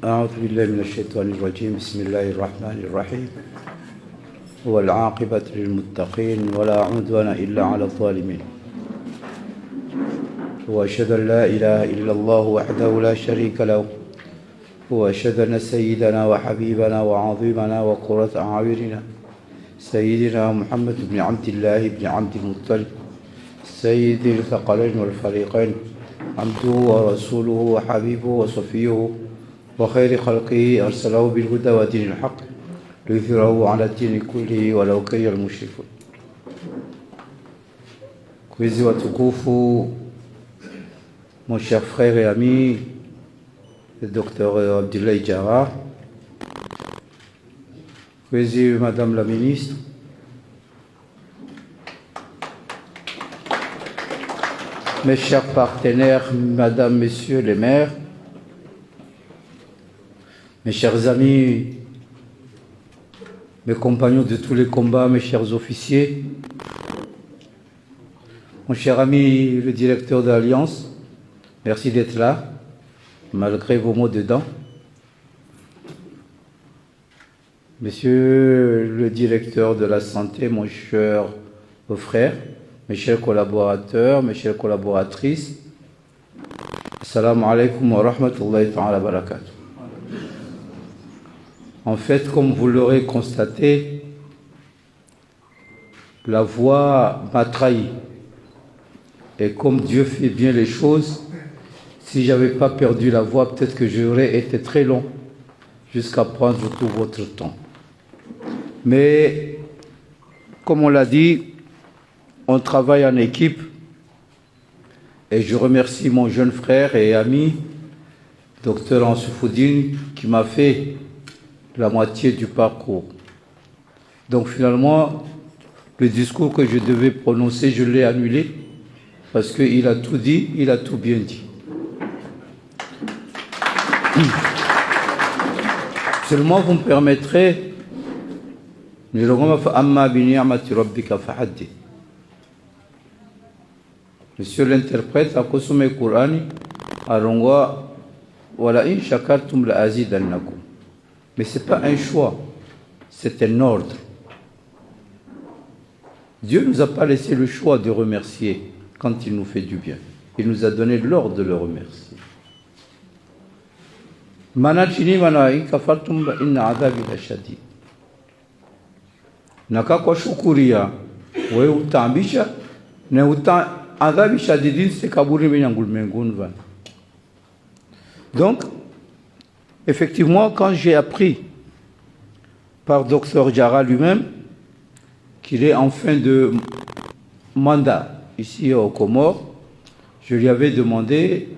أعوذ بالله من الشيطان الرجيم بسم الله الرحمن الرحيم والعاقبة للمتقين ولا عدوان إلا على الظالمين وأشهد أن لا إله إلا الله وحده لا شريك له وأشهد أن سيدنا وحبيبنا وعظيمنا وقرة أعيننا سيدنا محمد بن عبد الله بن عبد المطلب سيد الثقلين والفريقين عبده ورسوله وحبيبه وصفيه وخير خلقه أرسله بالهدى ودين الحق ليظهره على الدين كله ولو كره المشركون. Kwezi watukufu, mon cher frère et ami, le docteur Abdoulaye Diarra, Kwezi madame la ministre, mes chers partenaires, madame, messieurs les maires, mes chers amis, mes compagnons de tous les combats, mes chers officiers, mon cher ami le directeur de l'Alliance, merci d'être là, malgré vos mots dedans. Monsieur le directeur de la santé, mon cher frère, mes chers collaborateurs, mes chères collaboratrices, assalamu alaikum wa rahmatullahi ta'ala wa barakatuh. En fait, comme vous l'aurez constaté, la voix m'a trahi. Et comme Dieu fait bien les choses, si je n'avais pas perdu la voix, peut-être que j'aurais été très long jusqu'à prendre tout votre temps. Mais, comme on l'a dit, on travaille en équipe et je remercie mon jeune frère et ami, Dr Ansoufoudine, qui m'a fait la moitié du parcours. Donc finalement, le discours que je devais prononcer, je l'ai annulé parce qu'il a tout dit, il a tout bien dit. Seulement, vous me permettrez, Monsieur l'interprète, à Kosome Kourani, à Rongwa, Wala in shakartum la azidannakum. Mais ce n'est pas un choix, c'est un ordre. Dieu ne nous a pas laissé le choix de remercier quand il nous fait du bien. Il nous a donné l'ordre de le remercier. Manachini manai kafartum ba inna adhabi lashadid. Naka kwa shukuria, we utambisha, na adhabi shadidin se kaburi menyangul mengun van. Donc, effectivement, quand j'ai appris par Dr Diarra lui-même qu'il est en fin de mandat ici au Comores, je lui avais demandé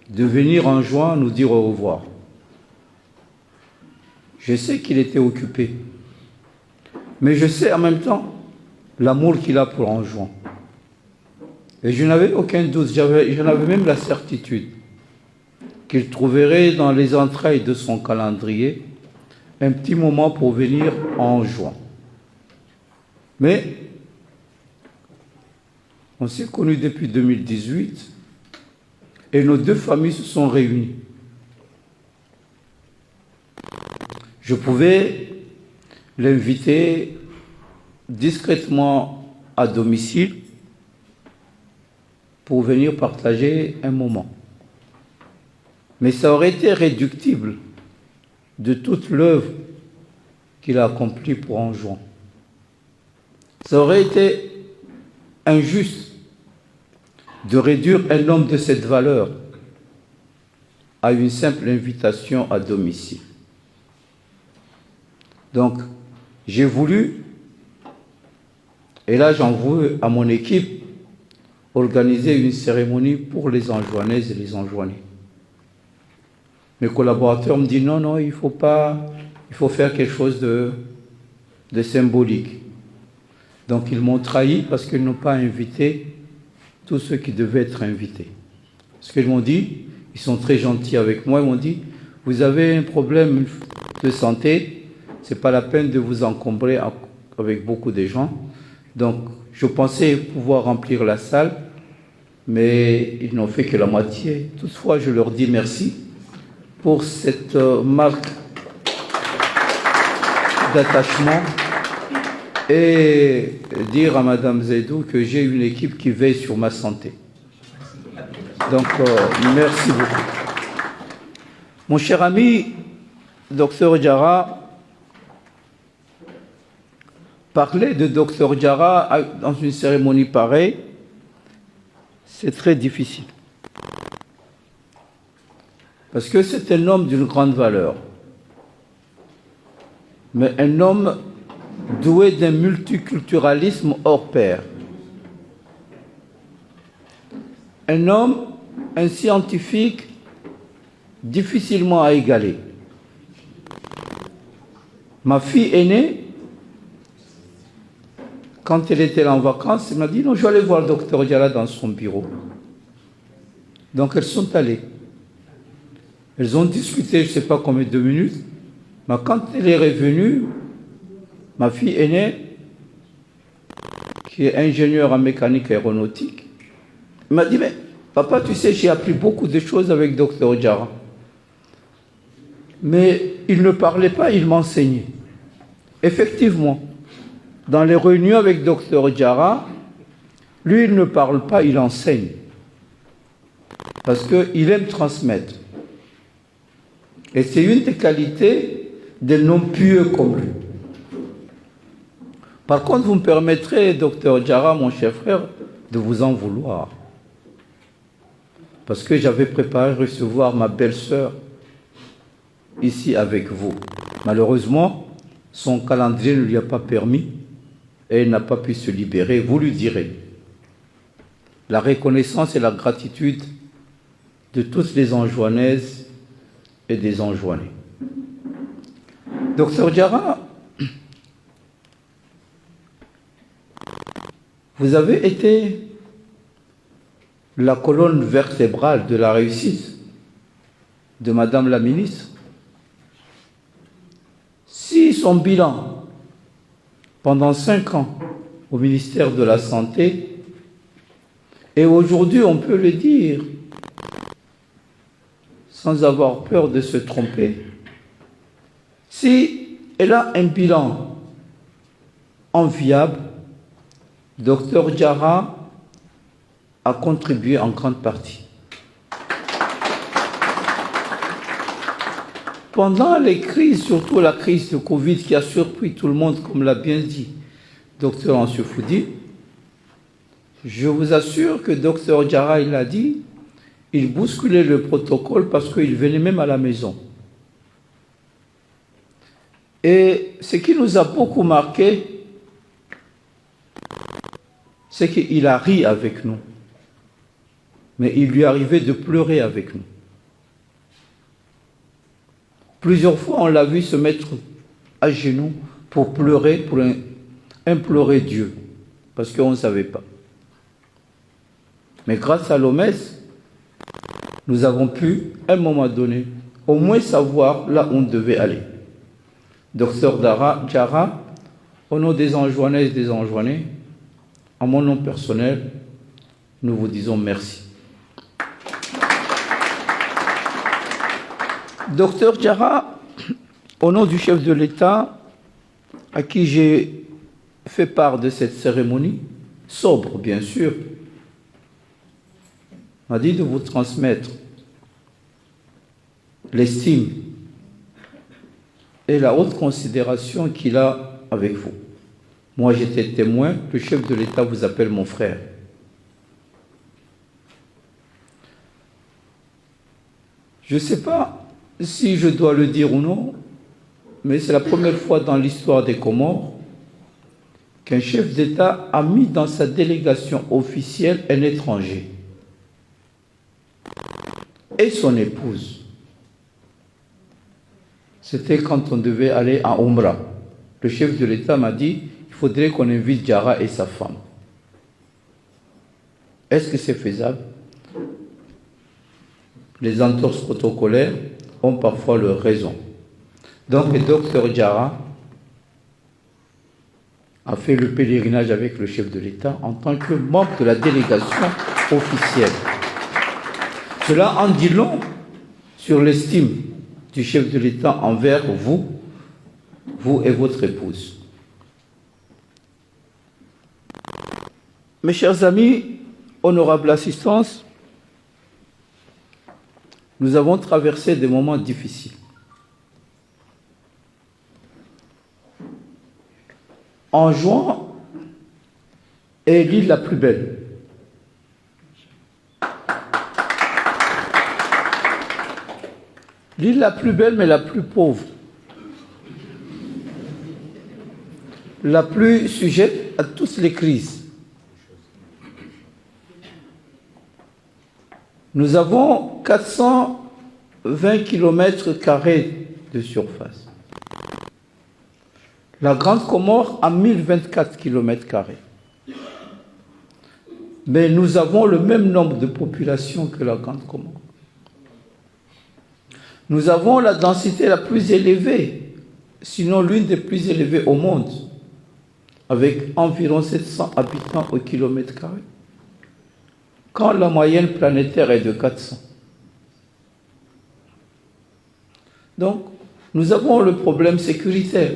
de venir en juin nous dire au revoir. Je sais qu'il était occupé, mais je sais en même temps l'amour qu'il a pour Anjouan. Et je n'avais aucun doute, j'en avais même la certitude qu'il trouverait dans les entrailles de son calendrier un petit moment pour venir en juin. Mais on s'est connus depuis 2018 et nos deux familles se sont réunies. Je pouvais l'inviter discrètement à domicile pour venir partager un moment. Mais ça aurait été réductible de toute l'œuvre qu'il a accomplie pour Anjouan. Ça aurait été injuste de réduire un homme de cette valeur à une simple invitation à domicile. Donc, j'ai voulu, et là j'en veux à mon équipe, organiser une cérémonie pour les Anjouanaises et les Anjouanais. Mes collaborateurs me disent non, il faut faire quelque chose de symbolique. Donc ils m'ont trahi parce qu'ils n'ont pas invité tous ceux qui devaient être invités. Ce qu'ils m'ont dit, ils sont très gentils avec moi, ils m'ont dit, vous avez un problème de santé, ce n'est pas la peine de vous encombrer avec beaucoup de gens. Donc je pensais pouvoir remplir la salle, mais ils n'ont fait que la moitié. Toutefois, je leur dis merci. pour cette marque d'attachement et dire à Madame Zaidou que j'ai une équipe qui veille sur ma santé. Donc, merci beaucoup. Mon cher ami, Dr Diarra, parler de Dr Diarra dans une cérémonie pareille, c'est très difficile. Parce que c'est un homme d'une grande valeur. Mais un homme doué d'un multiculturalisme hors pair. Un homme, un scientifique difficilement à égaler. Ma fille aînée, quand elle était en vacances, elle m'a dit « Non, je vais aller voir le docteur Diarra dans son bureau. » Donc elles sont allées. Elles ont discuté, je ne sais pas combien de minutes, mais quand elle est revenue, ma fille aînée, qui est ingénieure en mécanique aéronautique, elle m'a dit « Mais papa, tu sais, j'ai appris beaucoup de choses avec docteur Diarra. » Mais il ne parlait pas, il m'enseignait. Effectivement, dans les réunions avec docteur Diarra, lui, il ne parle pas, il enseigne. Parce qu'il aime transmettre. Et c'est une des qualités des non pieux comme lui. Par contre, vous me permettrez, docteur Diarra, mon cher frère, de vous en vouloir. Parce que j'avais préparé recevoir ma belle-sœur ici avec vous. Malheureusement, son calendrier ne lui a pas permis et elle n'a pas pu se libérer. Vous lui direz la reconnaissance et la gratitude de toutes les Anjouanaises et des Anjouanais. Docteur Diarra, vous avez été la colonne vertébrale de la réussite de Madame la ministre. Si son bilan pendant 5 ans au ministère de la Santé, et aujourd'hui on peut le dire sans avoir peur de se tromper, si elle a un bilan enviable, Dr Diarra a contribué en grande partie. Pendant les crises, surtout la crise de Covid qui a surpris tout le monde, comme l'a bien dit Dr Ansoufoudi, je vous assure que Dr Diarra, il a dit, il bousculait le protocole parce qu'il venait même à la maison. Et ce qui nous a beaucoup marqué, c'est qu'il a ri avec nous. Mais il lui arrivait de pleurer avec nous. Plusieurs fois, on l'a vu se mettre à genoux pour pleurer, pour implorer Dieu, parce qu'on ne savait pas. Mais grâce à l'OMS, nous avons pu, à un moment donné, au moins savoir là où on devait aller. Docteur Diarra, au nom des Anjouanaises et des Anjouanais, en mon nom personnel, nous vous disons merci. Docteur Diarra, au nom du chef de l'État, à qui j'ai fait part de cette cérémonie, sobre bien sûr, m'a dit de vous transmettre l'estime et la haute considération qu'il a avec vous. Moi, j'étais témoin, le chef de l'État vous appelle mon frère. Je ne sais pas si je dois le dire ou non, mais c'est la première fois dans l'histoire des Comores qu'un chef d'État a mis dans sa délégation officielle un étranger et son épouse. C'était quand on devait aller à Umrah. Le chef de l'État m'a dit il faudrait qu'on invite Diarra et sa femme. Est-ce que c'est faisable? Les entorses protocolaires ont parfois leur raison. Donc le docteur Diarra a fait le pèlerinage avec le chef de l'État en tant que membre de la délégation officielle. Cela en dit long sur l'estime du chef de l'État envers vous, vous et votre épouse. Mes chers amis, honorable assistance, nous avons traversé des moments difficiles. En juin est l'île la plus belle. L'île la plus belle, mais la plus pauvre. La plus sujette à toutes les crises. Nous avons 420 km² de surface. La Grande Comore a 1024 km². Mais nous avons le même nombre de population que la Grande Comore. Nous avons la densité la plus élevée, sinon l'une des plus élevées au monde, avec environ 700 habitants au kilomètre carré, quand la moyenne planétaire est de 400. Donc, nous avons le problème sécuritaire.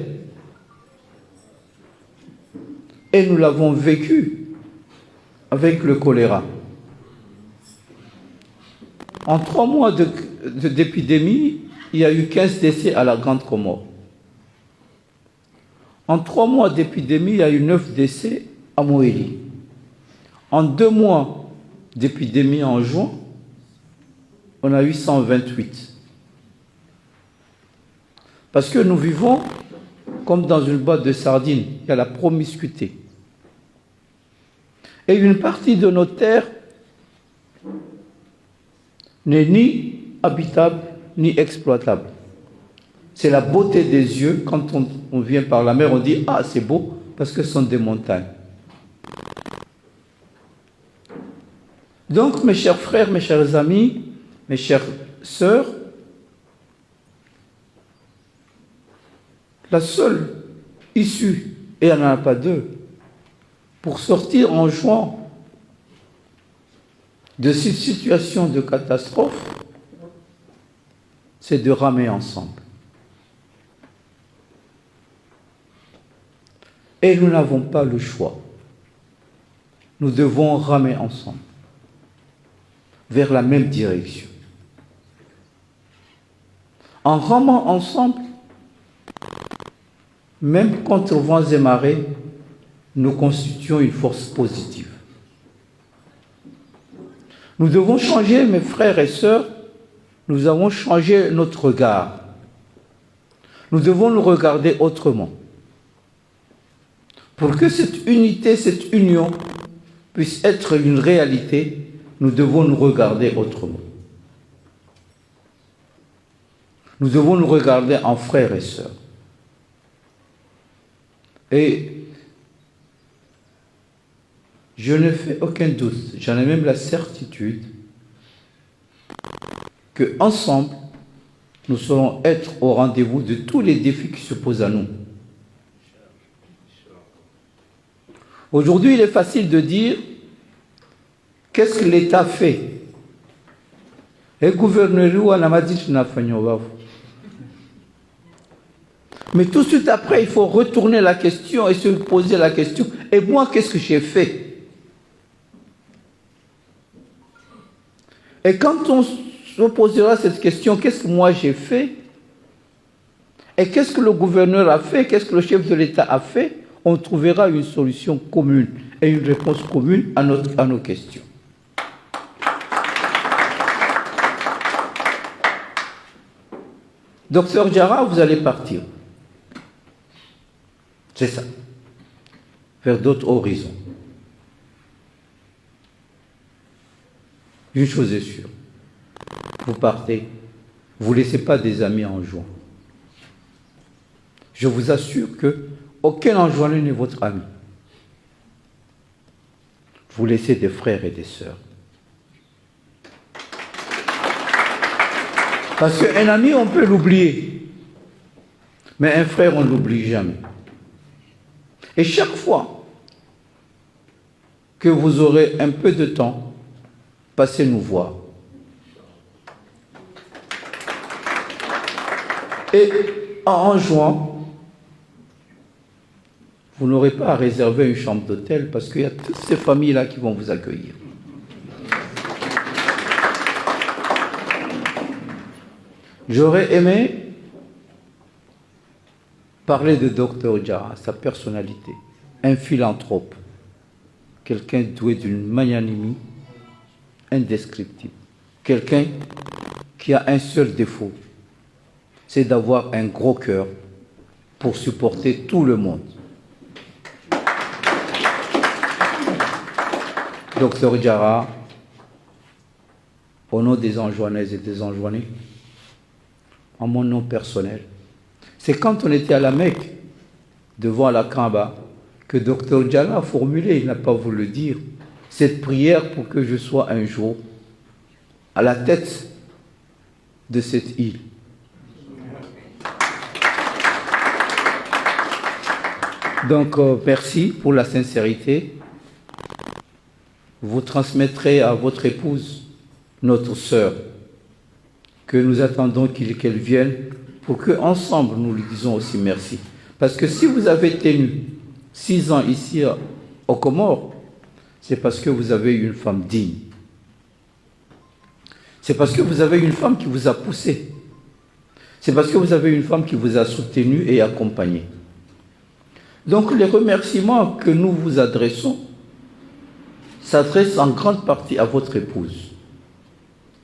Et nous l'avons vécu avec le choléra. En 3 mois d'épidémie, il y a eu 15 décès à la Grande Comore. En 3 mois d'épidémie, il y a eu 9 décès à Moélie. En 2 mois d'épidémie en juin, on a eu 128. Parce que nous vivons comme dans une boîte de sardines, il y a la promiscuité. Et une partie de nos terres n'est ni habitable ni exploitable. C'est la beauté des yeux. Quand on vient par la mer, on dit « Ah, c'est beau » parce que ce sont des montagnes. Donc, mes chers frères, mes chers amis, mes chères sœurs, la seule issue, et il n'y en a pas deux, pour sortir en juin de cette situation de catastrophe, c'est de ramer ensemble. Et nous n'avons pas le choix. Nous devons ramer ensemble vers la même direction. En ramant ensemble, même contre vents et marées, nous constituons une force positive. Nous devons changer, mes frères et sœurs, nous avons changé notre regard. Nous devons nous regarder autrement. Pour que cette unité, cette union puisse être une réalité, nous devons nous regarder autrement. Nous devons nous regarder en frères et sœurs. Et je ne fais aucun doute, j'en ai même la certitude qu'ensemble, nous saurons être au rendez-vous de tous les défis qui se posent à nous. Aujourd'hui, il est facile de dire qu'est-ce que l'État fait. Et gouverneur n'a pas dit mais tout de suite après, il faut retourner la question et se poser la question. Et moi, qu'est-ce que j'ai fait? Et quand on se posera cette question, qu'est-ce que moi j'ai fait? Et qu'est-ce que le gouverneur a fait? Qu'est-ce que le chef de l'État a fait? On trouvera une solution commune et une réponse commune à nos questions. Docteur Diarra, vous allez partir. C'est ça. Vers d'autres horizons. Une chose est sûre. Vous partez. Vous ne laissez pas des amis en juin. Je vous assure qu'aucun enjoigneur n'est votre ami. Vous laissez des frères et des sœurs. Parce qu'un ami, on peut l'oublier. Mais un frère, on ne l'oublie jamais. Et chaque fois que vous aurez un peu de temps, passez nous voir. Et en juin, vous n'aurez pas à réserver une chambre d'hôtel parce qu'il y a toutes ces familles-là qui vont vous accueillir. J'aurais aimé parler de Dr Diarra, sa personnalité, un philanthrope, quelqu'un doué d'une magnanimité indescriptible, quelqu'un qui a un seul défaut, c'est d'avoir un gros cœur pour supporter tout le monde. Dr Diarra, au nom des Anjouanaises et des Anjouanais, en mon nom personnel, c'est quand on était à la Mecque, devant la Kaaba, que Dr Diarra a formulé, il n'a pas voulu le dire, cette prière pour que je sois un jour à la tête de cette île. Donc, merci pour la sincérité. Vous transmettrez à votre épouse, notre sœur, que nous attendons qu'elle vienne pour qu'ensemble nous lui disons aussi merci. Parce que si vous avez tenu 6 ans ici aux Comores, c'est parce que vous avez une femme digne. C'est parce que vous avez une femme qui vous a poussé. C'est parce que vous avez une femme qui vous a soutenu et accompagné. Donc les remerciements que nous vous adressons s'adressent en grande partie à votre épouse,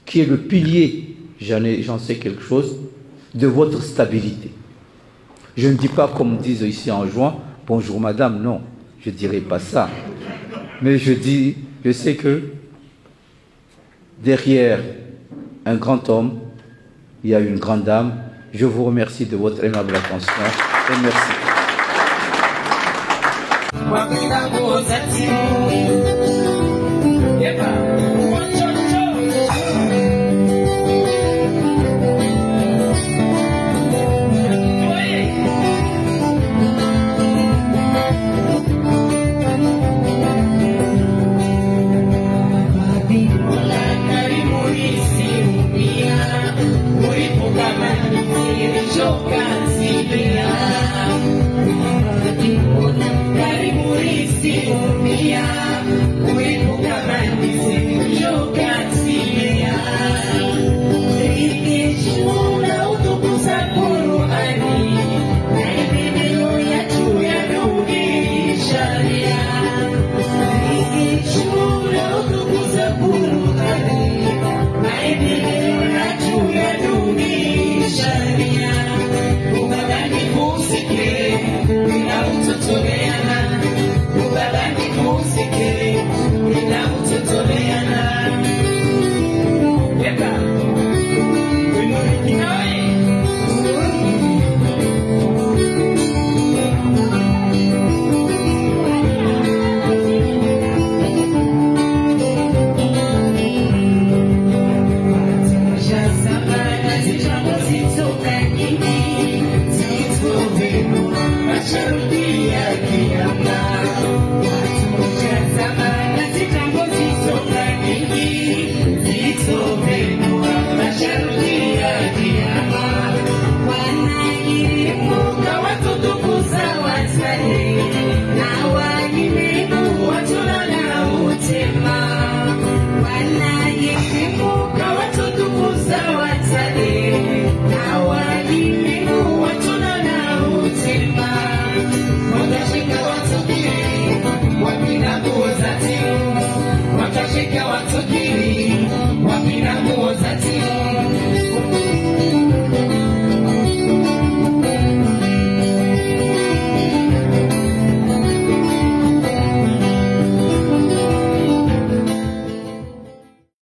qui est le pilier, j'en sais quelque chose, de votre stabilité. Je ne dis pas comme disent ici en juin, bonjour madame, non, je ne dirai pas ça. Mais je sais que derrière un grand homme, il y a une grande dame. Je vous remercie de votre aimable attention et merci. Jogar, se